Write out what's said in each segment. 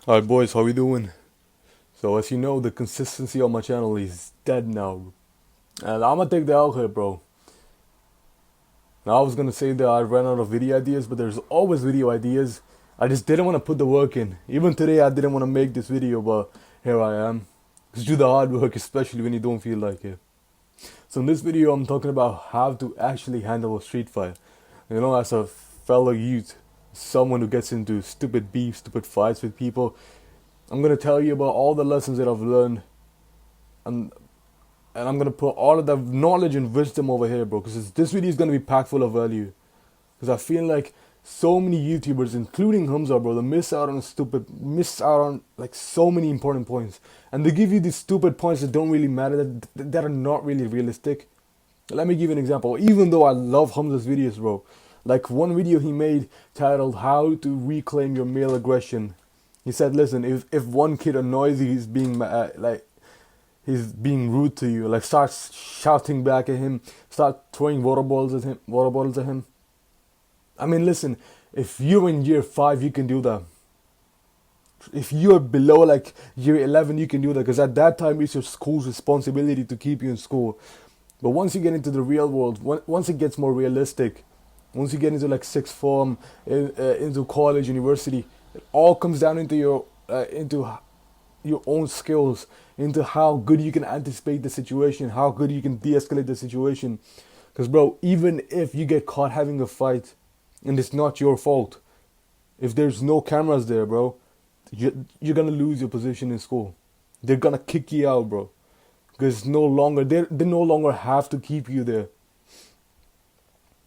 Alright boys, how we doing? So as you know, the consistency on my channel is dead now. And I'ma take the L here, bro. Now I was gonna say that I ran out of video ideas, but there's always video ideas. I just didn't want to put the work in. Even today I didn't want to make this video, but here I am. Just do the hard work, especially when you don't feel like it. So in this video I'm talking about how to actually handle a street fight. You know, as a fellow youth, someone who gets into stupid beef, stupid fights with people, I'm gonna tell you about all the lessons that I've learned, and and I'm gonna put all of the knowledge and wisdom over here, bro. Because this video is gonna be packed full of value. Because I feel like so many YouTubers, including Hamza, bro, they miss out on like so many important points, and they give you these stupid points that don't really matter, that are not really realistic. Let me give you an example. Even though I love Hamza's videos, bro, like one video he made titled "How to Reclaim Your Male Aggression." He said, listen, if one kid annoys you, he's being rude to you, like start shouting back at him, start throwing water bottles at him. I mean, listen, if you're in year 5, you can do that. If you're below like year 11, you can do that, because at that time it's your school's responsibility to keep you in school. But once you get into the real world, once it gets more realistic, once you get into like sixth form, into college, university, it all comes down into your own skills, into how good you can anticipate the situation, how good you can de-escalate the situation. Because bro, even if you get caught having a fight, and it's not your fault, if there's no cameras there, bro, you're gonna lose your position in school. They're gonna kick you out, bro, because no longer they no longer have to keep you there.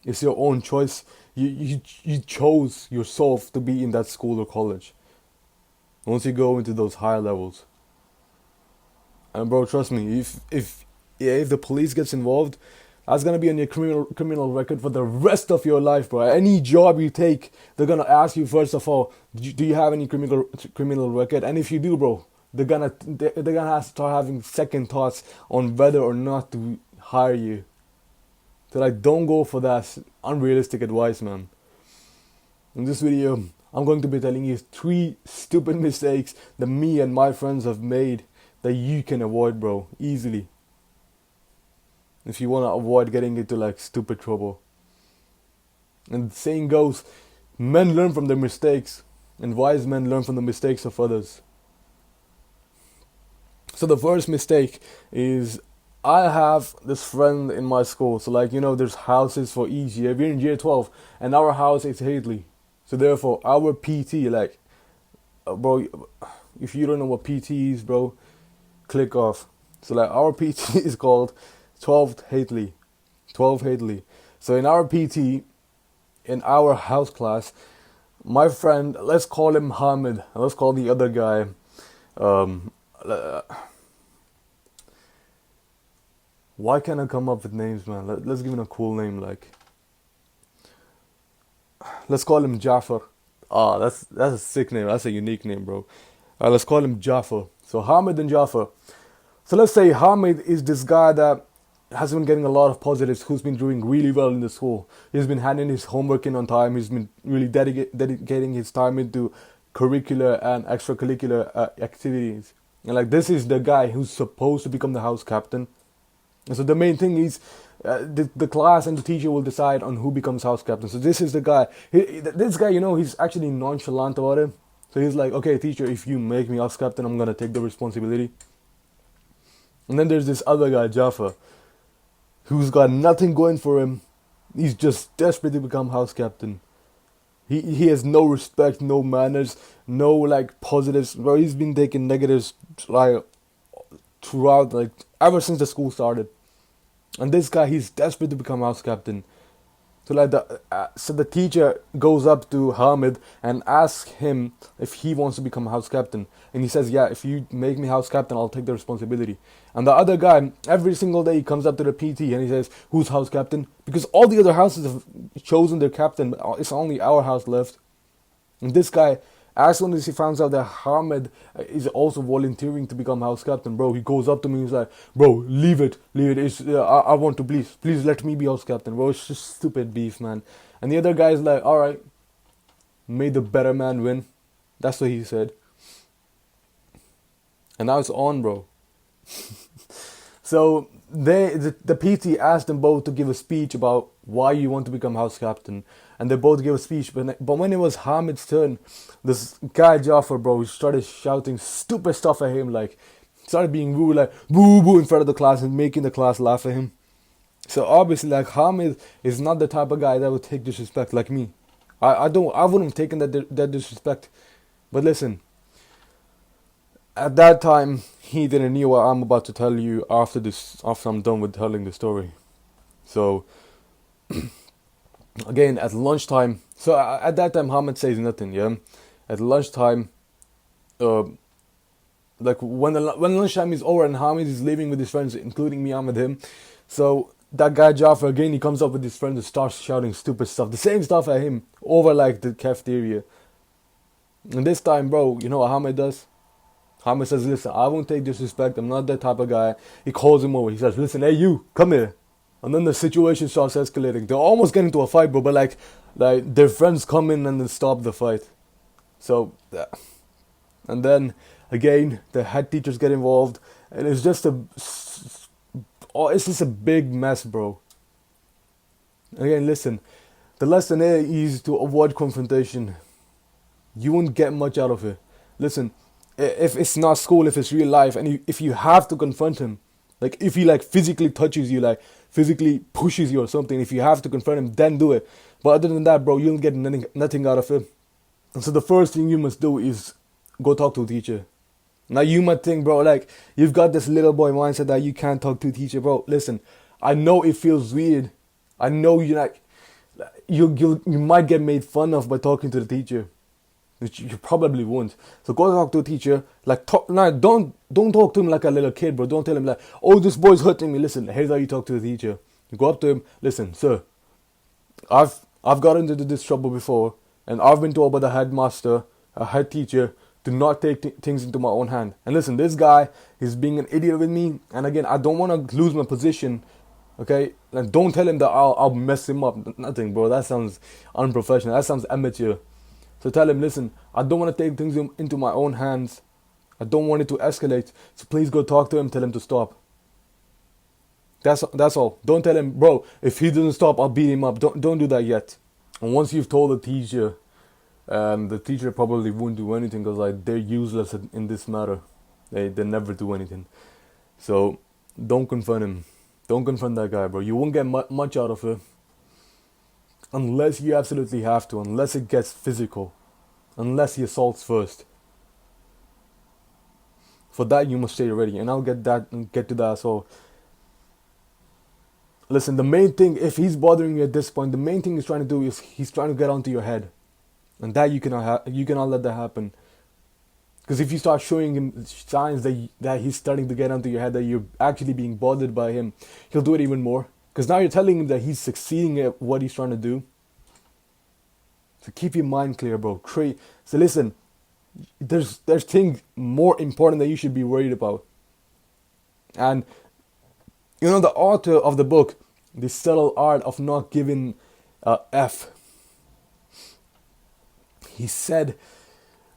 It's your own choice. You chose yourself to be in that school or college. Once you go into those higher levels, and bro, trust me, if the police gets involved, that's gonna be on your criminal record for the rest of your life, bro. Any job you take, they're gonna ask you first of all, do you have any criminal record? And if you do, bro, they're gonna have to start having second thoughts on whether or not to hire you. So like, don't go for that unrealistic advice, man. In this video, I'm going to be telling you 3 stupid mistakes that me and my friends have made that you can avoid, bro, easily. If you want to avoid getting into like stupid trouble. And the saying goes, men learn from their mistakes, and wise men learn from the mistakes of others. So the first mistake is, I have this friend in my school. So like, you know, there's houses for each year. We're in year 12 and our house is Hadley. So therefore our PT, like, bro, if you don't know what PT is, bro, click off. So like, our PT is called 12th Hadley. 12 Hadley. So in our PT, in our house class, my friend, let's call him Ahmad, and let's call the other guy, um, why can't I come up with names, man? Let's give him a cool name, like, let's call him Jafar. Ah, that's a sick name. That's a unique name, bro. Let's call him Jafar. So Hamid and Jafar. So let's say Hamid is this guy that has been getting a lot of positives, who's been doing really well in the school. He's been handing his homework in on time. He's been really dedicating his time into curricular and extracurricular activities. And like, this is the guy who's supposed to become the house captain. And so the main thing is, the class and the teacher will decide on who becomes house captain. So this is the guy. This guy, you know, he's actually nonchalant about it. So he's like, okay, teacher, if you make me house captain, I'm gonna take the responsibility. And then there's this other guy, Jaffa, who's got nothing going for him. He's just desperate to become house captain. He has no respect, no manners, no like positives. Bro, he's been taking negatives like throughout, like ever since the school started. And this guy, he's desperate to become house captain. So like the teacher goes up to Hamid and asks him if he wants to become house captain, and he says, yeah, if you make me house captain, I'll take the responsibility. And the other guy, every single day he comes up to the PT and he says, who's house captain? Because all the other houses have chosen their captain, it's only our house left. And this guy, as soon as he finds out that Hamid is also volunteering to become house captain, bro, he goes up to me and he's like, bro, leave it. It's, I want to, please let me be house captain, bro. It's just stupid beef, man. And the other guy's like, alright, may the better man win. That's what he said. And now it's on, bro. So the PT asked them both to give a speech about why you want to become house captain, and they both gave a speech. But when it was Hamid's turn, this guy Jafar, bro, started shouting stupid stuff at him, like started being rude, like boo boo in front of the class and making the class laugh at him. So obviously, like Hamid is not the type of guy that would take disrespect like me. I wouldn't have taken that disrespect. But listen, at that time, he didn't know what I'm about to tell you after I'm done with telling the story. So, again, at lunchtime, so at that time, Hamid says nothing, yeah? At lunchtime, uh, like when lunchtime is over and Hamid is leaving with his friends, including me, I'm with him. So, that guy Jafar, again, he comes up with his friends and starts shouting stupid stuff, the same stuff at him, over like the cafeteria. And this time, bro, you know what Hamid does? Ahmad says, listen, I won't take disrespect. I'm not that type of guy. He calls him over. He says, listen, hey, you, come here. And then the situation starts escalating. They're almost getting into a fight, bro. But like their friends come in and then stop the fight. So, and then again, the head teachers get involved. And it's just a big mess, bro. Again, listen, the lesson here is to avoid confrontation. You won't get much out of it. Listen, if it's not school, if it's real life, and if you have to confront him, like if he like physically touches you, like physically pushes you or something, if you have to confront him, then do it. But other than that, bro, you'll get nothing out of it. And so the first thing you must do is go talk to a teacher. Now you might think, bro, like you've got this little boy mindset that you can't talk to a teacher, bro. Listen, I know it feels weird. I know you might get made fun of by talking to the teacher, which you probably won't. So go talk to a teacher. Like, don't talk to him like a little kid, bro. Don't tell him like, oh, this boy's hurting me. Listen, here's how you talk to the teacher. You go up to him. Listen, sir, I've gotten into this trouble before, and I've been told by the headmaster, a head teacher, to not take things into my own hand. And listen, this guy is being an idiot with me. And again, I don't want to lose my position. Okay, and don't tell him that I'll mess him up. Nothing, bro. That sounds unprofessional. That sounds amateur. So tell him, listen, I don't want to take things into my own hands. I don't want it to escalate. So please go talk to him, tell him to stop. That's all. Don't tell him, bro, if he doesn't stop, I'll beat him up. Don't do that yet. And once you've told the teacher probably won't do anything because like they're useless in this matter. They never do anything. So don't confront him. Don't confront that guy, bro. You won't get much out of it. Unless you absolutely have to, unless it gets physical, unless he assaults first. For that you must stay ready, and I'll get to that. So, listen, the main thing, if he's bothering you at this point, the main thing he's trying to do is he's trying to get onto your head, and that you cannot let that happen. Because if you start showing him signs that he's starting to get onto your head, that you're actually being bothered by him, he'll do it even more. Because now you're telling him that he's succeeding at what he's trying to do. So keep your mind clear, bro. So listen, there's things more important that you should be worried about. And you know the author of the book, The Subtle Art of Not Giving a F, he said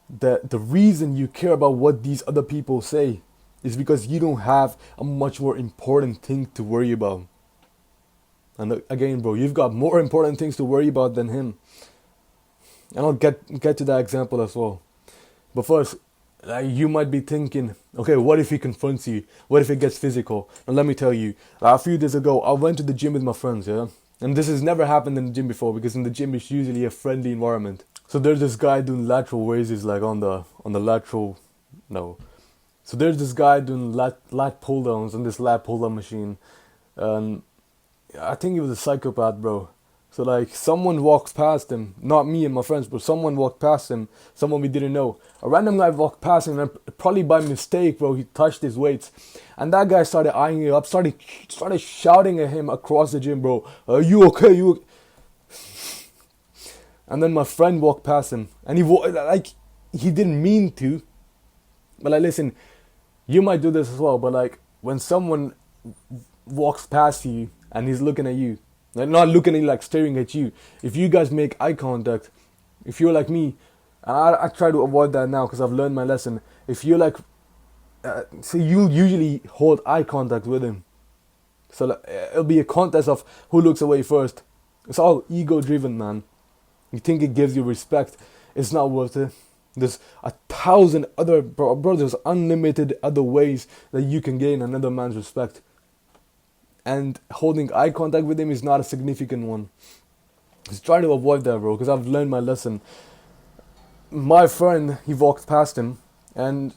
that the reason you care about what these other people say is because you don't have a much more important thing to worry about. And again, bro, you've got more important things to worry about than him. And I'll get to that example as well. But first, you might be thinking, okay, what if he confronts you? What if it gets physical? And let me tell you, a few days ago, I went to the gym with my friends, yeah? And this has never happened in the gym before, because in the gym it's usually a friendly environment. So there's this guy doing lateral raises, like on the lateral, no. So there's this guy doing lat pull downs on this lat pull down machine. And I think he was a psychopath, bro. So like someone walks past him, not me and my friends, but someone walked past him, someone we didn't know. A random guy walked past him, and probably by mistake, bro, he touched his weights. And that guy started eyeing him up, started shouting at him across the gym, bro. Are you okay? You? And then my friend walked past him, and he didn't mean to. But like, listen, you might do this as well, but like when someone walks past you and he's looking at you, like not looking at you, like staring at you, if you guys make eye contact, if you're like me, and I try to avoid that now because I've learned my lesson. If you're like so you'll usually hold eye contact with him. So like, it'll be a contest of who looks away first. It's all ego driven, man. You think it gives you respect? It's not worth it. There's 1,000 other there's unlimited other ways that you can gain another man's respect. And holding eye contact with him is not a significant one. Just try to avoid that, bro, because I've learned my lesson. My friend, he walked past him, and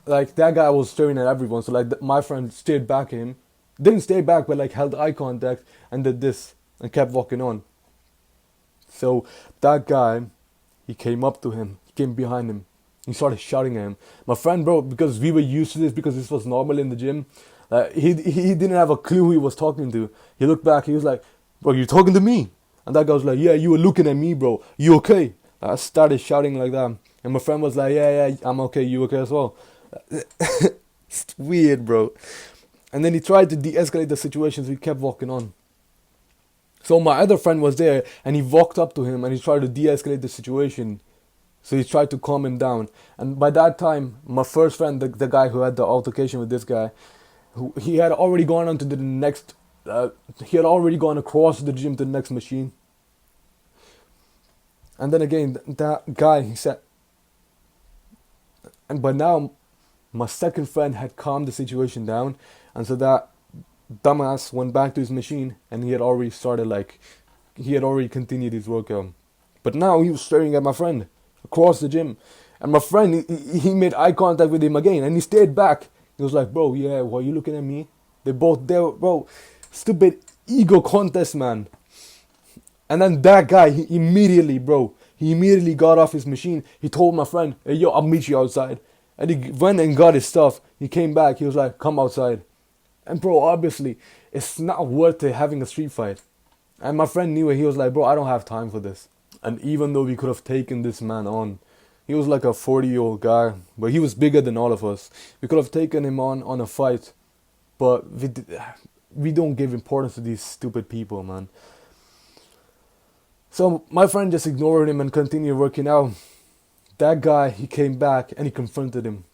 like that guy was staring at everyone. So like my friend stared back at him, didn't stay back, but like held eye contact and did this and kept walking on. So that guy, he came up to him, he came behind him, he started shouting at him. My friend, bro, because we were used to this, because this was normal in the gym, he didn't have a clue who he was talking to. He looked back, he was like, bro, you're talking to me? And that guy was like, yeah, you were looking at me, bro. You okay? I started shouting like that. And my friend was like, yeah, I'm okay. You okay as well? It's weird, bro. And then he tried to de-escalate the situation, so he kept walking on. So my other friend was there, and he walked up to him, and he tried to de-escalate the situation. So he tried to calm him down. And by that time, my first friend, the guy who had the altercation with this guy, he had already gone on to the next... he had already gone across the gym to the next machine. And then again, that guy, he said... And by now, my second friend had calmed the situation down. And so that dumbass went back to his machine, and he had already continued his workout. But now he was staring at my friend across the gym. And my friend, he made eye contact with him again, and he stayed back. He was like, bro, yeah, why are you looking at me? They both there, bro. Stupid ego contest, man. And then that guy, he immediately got off his machine. He told my friend, hey, yo, I'll meet you outside. And he went and got his stuff. He came back. He was like, come outside. And bro, obviously, it's not worth it having a street fight. And my friend knew it. He was like, bro, I don't have time for this. And even though we could have taken this man on, he was like a 40-year-old guy, but he was bigger than all of us. We could have taken him on a fight, but we don't give importance to these stupid people, man. So my friend just ignored him and continued working out. That guy, he came back and he confronted him.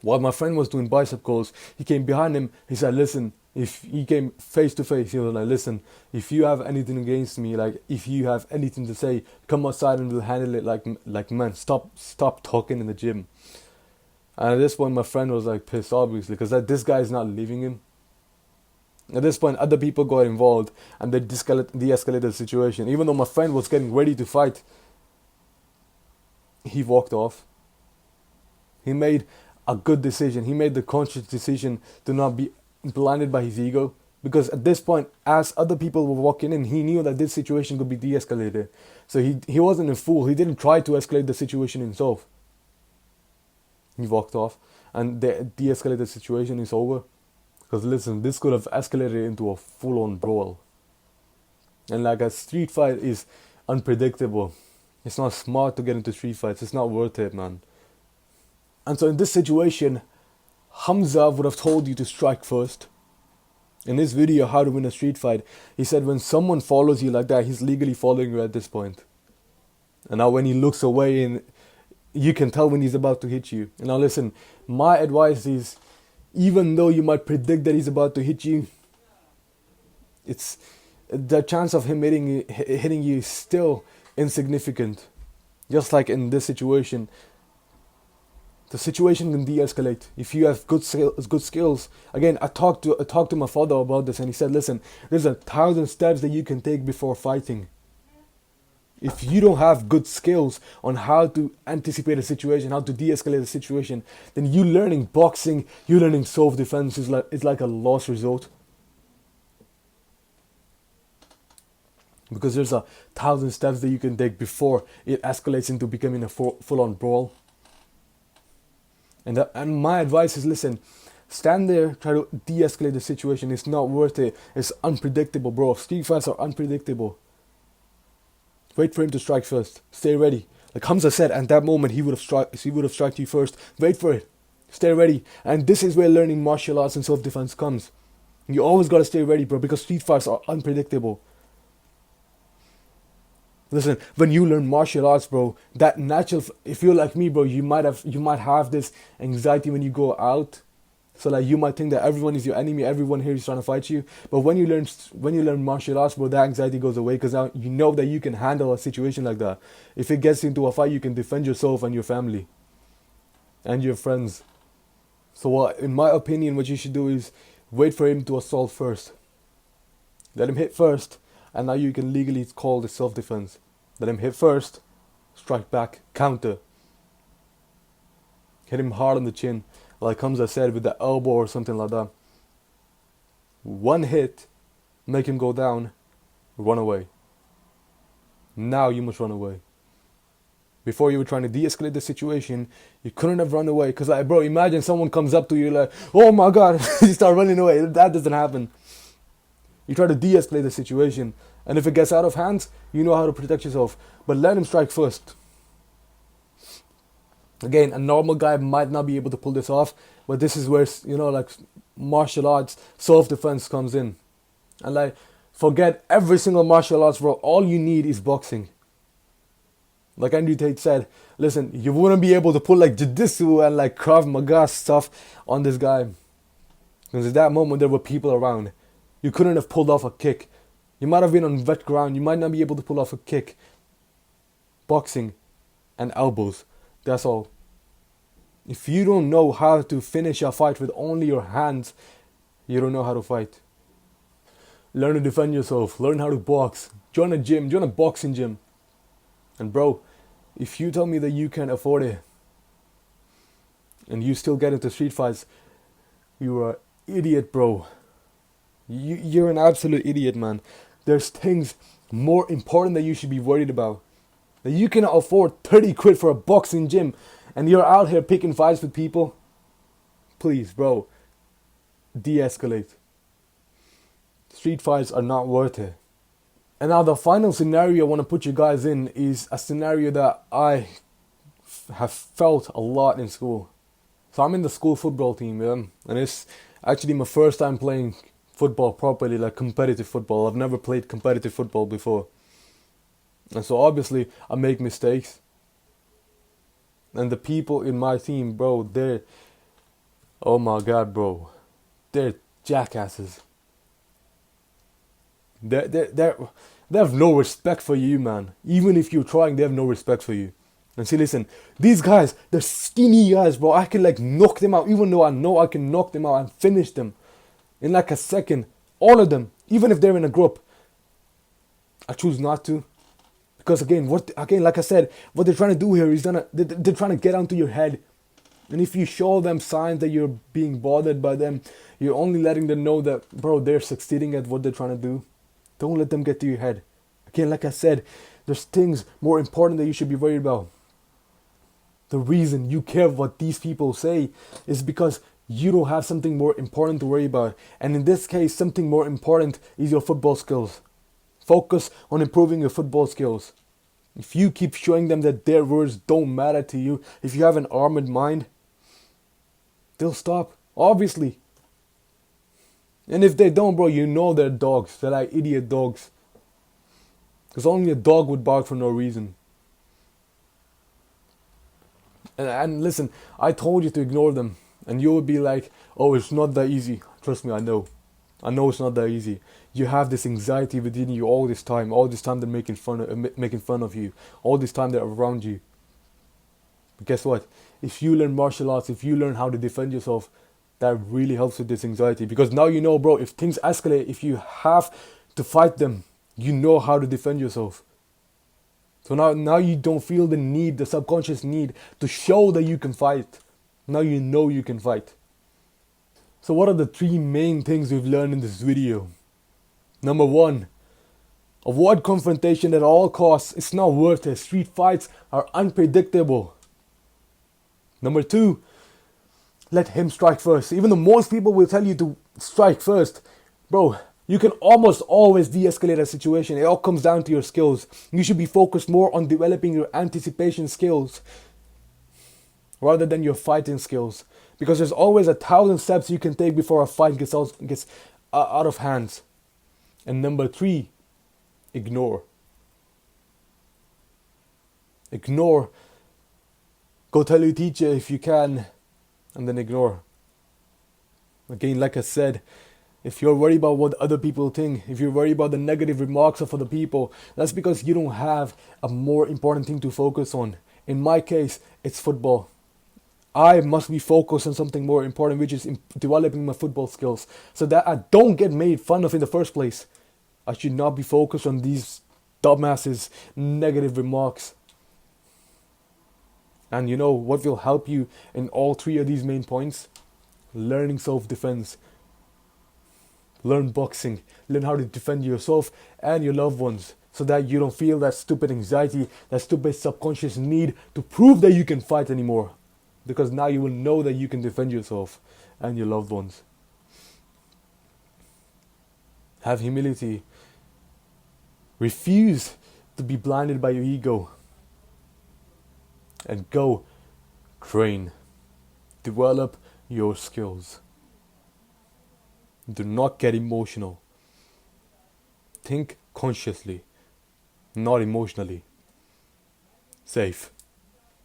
While my friend was doing bicep curls, he came behind him. He said, listen, if he came face to face, he was like, listen, if you have anything against me, like if you have anything to say, come outside and we'll handle it like man. Stop talking in the gym. And at this point, my friend was like pissed, obviously, because this guy is not leaving him. At this point, other people got involved and they de-escalated the situation. Even though my friend was getting ready to fight, he walked off. He made a good decision. He made the conscious decision to not be blinded by his ego. Because at this point, as other people were walking in, he knew that this situation could be de-escalated. So he wasn't a fool. He didn't try to escalate the situation himself. He walked off and the de-escalated situation is over. Because listen, this could have escalated into a full-on brawl. And like a street fight is unpredictable. It's not smart to get into street fights. It's not worth it, man. And so in this situation, Hamza would have told you to strike first. In this video, How to Win a Street Fight, he said when someone follows you like that, he's legally following you at this point. And now when he looks away, and you can tell when he's about to hit you. And now listen, my advice is, even though you might predict that he's about to hit you, it's the chance of him hitting you is still insignificant. Just like in this situation, the situation can de-escalate if you have good skills. Again, I talked to my father about this, and he said, listen, there's 1,000 steps that you can take before fighting. If you don't have good skills on how to anticipate a situation, how to de-escalate a situation, then you learning boxing, you learning self-defense is like a lost result. Because there's 1,000 steps that you can take before it escalates into becoming a full-on brawl. And my advice is, listen, stand there, try to de-escalate the situation. It's not worth it. It's unpredictable, bro. Street fights are unpredictable. Wait for him to strike first. Stay ready. Like Hamza said, at that moment he would have struck you first. Wait for it. Stay ready. And this is where learning martial arts and self-defense comes. You always gotta stay ready, bro, because street fights are unpredictable. Listen, when you learn martial arts, bro, that natural. If you're like me, bro, you might have this anxiety when you go out. So like you might think that everyone is your enemy, everyone here is trying to fight you. But when you learn martial arts, bro, that anxiety goes away because now you know that you can handle a situation like that. If it gets into a fight, you can defend yourself and your family and your friends. So what, in my opinion, what you should do is wait for him to assault first. Let him hit first, and now you can legally call this self-defense. Let him hit first, strike back, counter. Hit him hard on the chin, like Hamza said, with the elbow or something like that. One hit, make him go down, run away. Now you must run away. Before you were trying to de-escalate the situation, you couldn't have run away. Because like, bro, imagine someone comes up to you like, oh my god, you start running away. That doesn't happen. You try to de-escalate the situation. And if it gets out of hand, you know how to protect yourself. But let him strike first. Again, a normal guy might not be able to pull this off. But this is where, like martial arts, self-defense comes in. And like, forget every single martial arts, bro. All you need is boxing. Like Andrew Tate said, listen, you wouldn't be able to pull like jiu-jitsu and like Krav Maga stuff on this guy. Because at that moment there were people around. You couldn't have pulled off a kick. You might have been on wet ground. You might not be able to pull off a kick. Boxing and elbows. That's all. If you don't know how to finish a fight with only your hands, you don't know how to fight. Learn to defend yourself. Learn how to box. Join a gym. Join a boxing gym. And bro, if you tell me that you can't afford it and you still get into street fights, you're an idiot, bro. You're an absolute idiot, man. There's things more important that you should be worried about. That you cannot afford 30 quid for a boxing gym and you're out here picking fights with people. Please, bro, de-escalate. Street fights are not worth it. And now the final scenario I want to put you guys in is a scenario that I have felt a lot in school. So I'm in the school football team, yeah? And it's actually my first time playing football properly, like competitive football. I've never played competitive football before. And so obviously I make mistakes. And the people in my team, bro, they're, oh my god, bro, they're jackasses. They have no respect for you, man. Even if you're trying, they have no respect for you. And see, listen, these guys, they're skinny guys, bro. I can like knock them out, even though I know I can knock them out and finish them in like a second. All of them, even if they're in a group. I choose not to. Because again, like I said, what they're trying to do here is they're trying to get onto your head. And if you show them signs that you're being bothered by them, you're only letting them know that, bro, they're succeeding at what they're trying to do. Don't let them get to your head. Again, like I said, there's things more important that you should be worried about. The reason you care what these people say is because you don't have something more important to worry about. And in this case, something more important is your football skills. Focus on improving your football skills. If you keep showing them that their words don't matter to you, if you have an armored mind, they'll stop, obviously. And if they don't, bro, you know they're dogs. They're like idiot dogs. Because only a dog would bark for no reason. And listen, I told you to ignore them. And you would be like, oh, it's not that easy. Trust me, I know. I know it's not that easy. You have this anxiety within you all this time. All this time they're making fun of you. All this time they're around you. But guess what? If you learn martial arts, if you learn how to defend yourself, that really helps with this anxiety. Because now you know, bro, if things escalate, if you have to fight them, you know how to defend yourself. So now you don't feel the need, the subconscious need to show that you can fight. Now you know you can fight. So what are the 3 main things we've learned in this video? Number 1, avoid confrontation at all costs. It's not worth it. Street fights are unpredictable. Number 2, let him strike first. Even though most people will tell you to strike first, bro, you can almost always de-escalate a situation. It all comes down to your skills. You should be focused more on developing your anticipation skills rather than your fighting skills. Because there's always 1,000 steps you can take before a fight gets out of hands. And number 3, ignore. Ignore. Go tell your teacher if you can, and then ignore. Again, like I said, if you're worried about what other people think, if you're worried about the negative remarks of other people, that's because you don't have a more important thing to focus on. In my case, it's football. I must be focused on something more important, which is developing my football skills, so that I don't get made fun of in the first place. I should not be focused on these dumbasses' negative remarks. And you know what will help you in all three of these main points? Learning self-defense. Learn boxing. Learn how to defend yourself and your loved ones, so that you don't feel that stupid anxiety, that stupid subconscious need to prove that you can fight anymore. Because now you will know that you can defend yourself and your loved ones. Have humility. Refuse to be blinded by your ego. And go train. Develop your skills. Do not get emotional. Think consciously, not emotionally. Safe.